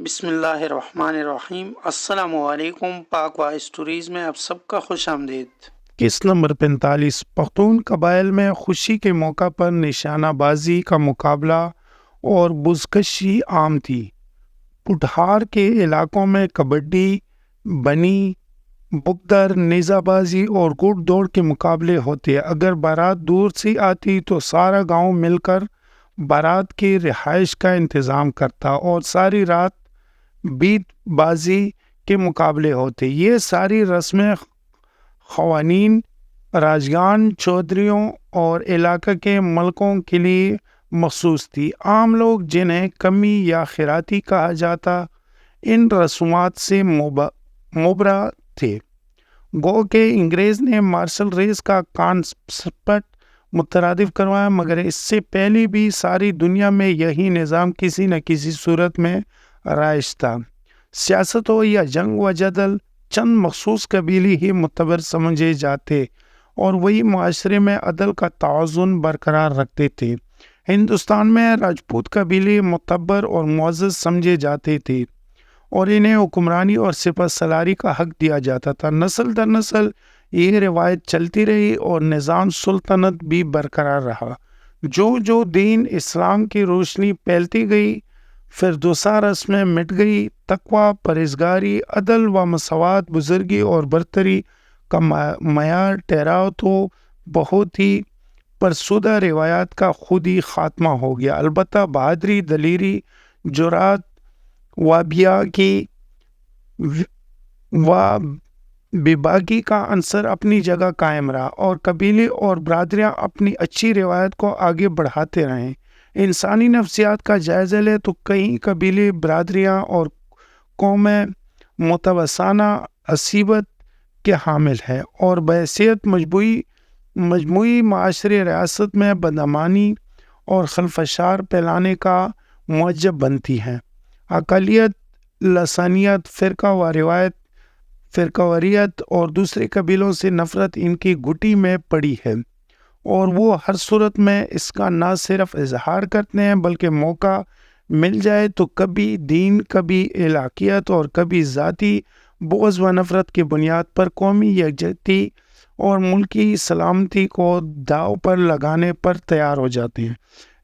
بسم اللہ الرحمن الرحیم۔ السلام علیکم۔ پاک وا اسٹوریز میں آپ سب کا خوش آمدید۔ کس نمبر 45 پختون قبائل میں خوشی کے موقع پر نشانہ بازی کا مقابلہ اور بزکشی عام تھی۔ پٹھار کے علاقوں میں کبڈی، بنی، بکدر، نیزہ بازی اور گھڑ دوڑ کے مقابلے ہوتے۔ اگر بارات دور سے آتی تو سارا گاؤں مل کر بارات کی رہائش کا انتظام کرتا اور ساری رات بیت بازی کے مقابلے ہوتے۔ یہ ساری رسمیں خوانین، راجگان، چودھریوں اور علاقے کے ملکوں کے لیے مخصوص تھی۔ عام لوگ، جنہیں کمی یا خیراتی کہا جاتا، ان رسومات سے مبرا تھے۔ گو کہ انگریز نے مارشل ریس کا کانسپٹ مترادف کروایا، مگر اس سے پہلے بھی ساری دنیا میں یہی نظام کسی نہ کسی صورت میں رائج تھا۔ سیاست ہو یا جنگ و جدل، چند مخصوص قبیلے ہی معتبر سمجھے جاتے اور وہی معاشرے میں عدل کا توازن برقرار رکھتے تھے۔ ہندوستان میں راجپوت قبیلے معتبر اور معزز سمجھے جاتے تھے اور انہیں حکمرانی اور سپہ سالاری کا حق دیا جاتا تھا۔ نسل در نسل یہ روایت چلتی رہی اور نظام سلطنت بھی برقرار رہا۔ جو دین اسلام کی روشنی پھیلتی گئی، فردوسیٰ رسمیں مٹ گئی، تقویٰ، پرہیزگاری، عدل و مساوات، بزرگی اور برتری کا معیار ٹھہراؤ تو بہت ہی فرسودہ روایات کا خود ہی خاتمہ ہو گیا۔ البتہ بہادری، دلیری، جرأت و بیباکی کا عنصر اپنی جگہ قائم رہا اور قبیلے اور برادریاں اپنی اچھی روایت کو آگے بڑھاتے رہیں۔ انسانی نفسیات کا جائزہ لے تو کئی قبیلے، برادریاں اور قومیں متوسانہ عصبیت کے حامل ہیں اور بحیثیت مجموعی معاشرے ریاست میں بدامنی اور خلفشار پھیلانے کا موجب بنتی ہیں۔ اقلیت، لسانیت، فرقہ واریت اور دوسرے قبیلوں سے نفرت ان کی گھٹی میں پڑی ہے اور وہ ہر صورت میں اس کا نہ صرف اظہار کرتے ہیں بلکہ موقع مل جائے تو کبھی دین، کبھی علاقیت اور کبھی ذاتی بغض و نفرت کی بنیاد پر قومی یکجہتی اور ملکی سلامتی کو داؤ پر لگانے پر تیار ہو جاتے ہیں۔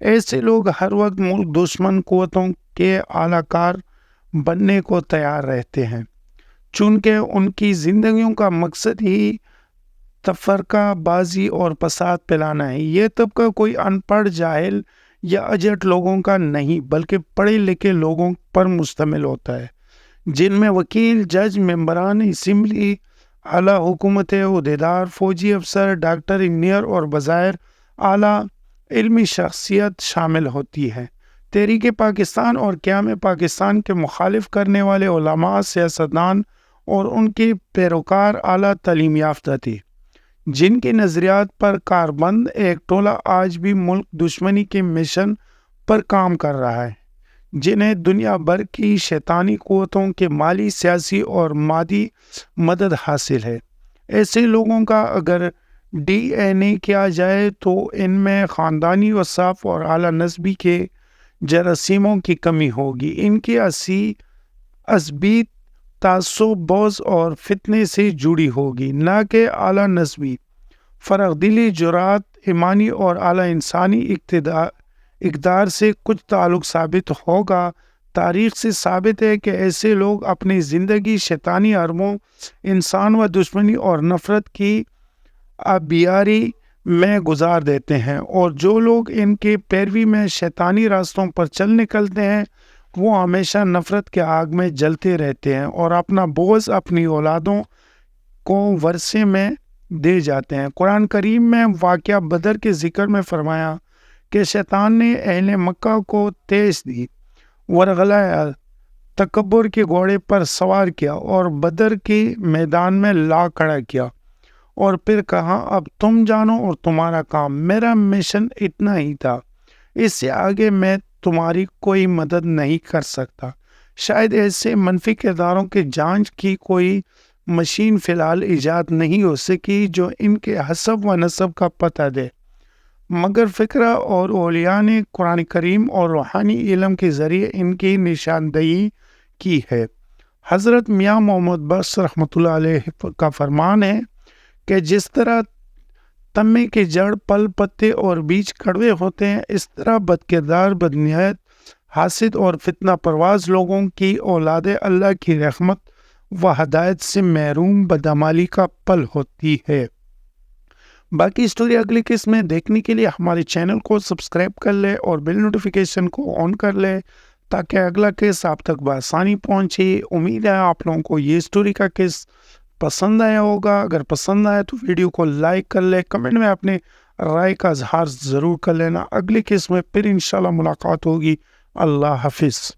ایسے لوگ ہر وقت ملک دشمن قوتوں کے اعلی کار بننے کو تیار رہتے ہیں، چونکہ ان کی زندگیوں کا مقصد ہی تفرقہ بازی اور فساد پھیلانا ہے۔ یہ طبقہ کوئی ان پڑھ، جاہل یا اجٹ لوگوں کا نہیں بلکہ پڑھے لکھے لوگوں پر مشتمل ہوتا ہے، جن میں وکیل، جج، ممبران اسمبلی، اعلیٰ حکومت عہدیدار، فوجی افسر، ڈاکٹر، انجینئر اور بظاہر اعلیٰ علمی شخصیت شامل ہوتی ہے۔ تحریک پاکستان اور قیام پاکستان کے مخالف کرنے والے علماء، سیاستدان اور ان کے پیروکار اعلیٰ تعلیم یافتہ تھے، جن کے نظریات پر کاربند ایک ٹولہ آج بھی ملک دشمنی کے مشن پر کام کر رہا ہے، جنہیں دنیا بھر کی شیطانی قوتوں کے مالی، سیاسی اور مادی مدد حاصل ہے۔ ایسے لوگوں کا اگر ڈی این اے کیا جائے تو ان میں خاندانی اوصاف اور اعلیٰ نسبی کے جراثیموں کی کمی ہوگی۔ ان کی عصبیت تعصب، بغض اور فتنے سے جڑی ہوگی، نہ کہ اعلیٰ نسبی، فرق دلی، جرأت، ایمانی اور اعلیٰ انسانی اقدار سے کچھ تعلق ثابت ہوگا۔ تاریخ سے ثابت ہے کہ ایسے لوگ اپنی زندگی شیطانی حربوں، انسان و دشمنی اور نفرت کی آبیاری میں گزار دیتے ہیں، اور جو لوگ ان کے پیروی میں شیطانی راستوں پر چل نکلتے ہیں وہ ہمیشہ نفرت کے آگ میں جلتے رہتے ہیں اور اپنا بغض اپنی اولادوں کو ورثے میں دے جاتے ہیں۔ قرآن کریم میں واقعہ بدر کے ذکر میں فرمایا کہ شیطان نے اہل مکہ کو تیش دی، ورغلایا، تکبر کے گھوڑے پر سوار کیا اور بدر کے میدان میں لا کھڑا کیا اور پھر کہا، اب تم جانو اور تمہارا کام، میرا مشن اتنا ہی تھا، اس سے آگے میں تمہاری کوئی مدد نہیں کر سکتا۔ شاید ایسے منفی کرداروں کے جانچ کی کوئی مشین فی الحال ایجاد نہیں ہو سکی جو ان کے حسب و نسب کا پتہ دے، مگر فقرہ اور اولیاء نے قرآن کریم اور روحانی علم کے ذریعے ان کی نشاندہی کی ہے۔ حضرت میاں محمد بخش رحمۃ اللہ علیہ کا فرمان ہے کہ جس طرح تمے کے جڑ، پل، پتے اور بیج کڑوے ہوتے ہیں، اس طرح بدکردار، بدنیت، حاسد اور فتنہ پرواز لوگوں کی اولاد اللہ کی رحمت و ہدایت سے محروم بدعمالی کا پل ہوتی ہے۔ باقی سٹوری اگلی قسط میں دیکھنے کے لیے ہمارے چینل کو سبسکرائب کر لے اور بیل نوٹیفیکیشن کو آن کر لے تاکہ اگلا قسط آپ تک بآسانی پہنچے۔ امید ہے آپ لوگوں کو یہ سٹوری کا قسط پسند آیا ہوگا۔ اگر پسند آیا تو ویڈیو کو لائک کر لے، کمنٹ میں اپنے رائے کا اظہار ضرور کر لینا۔ اگلی قسط میں پھر انشاءاللہ ملاقات ہوگی۔ اللہ حافظ۔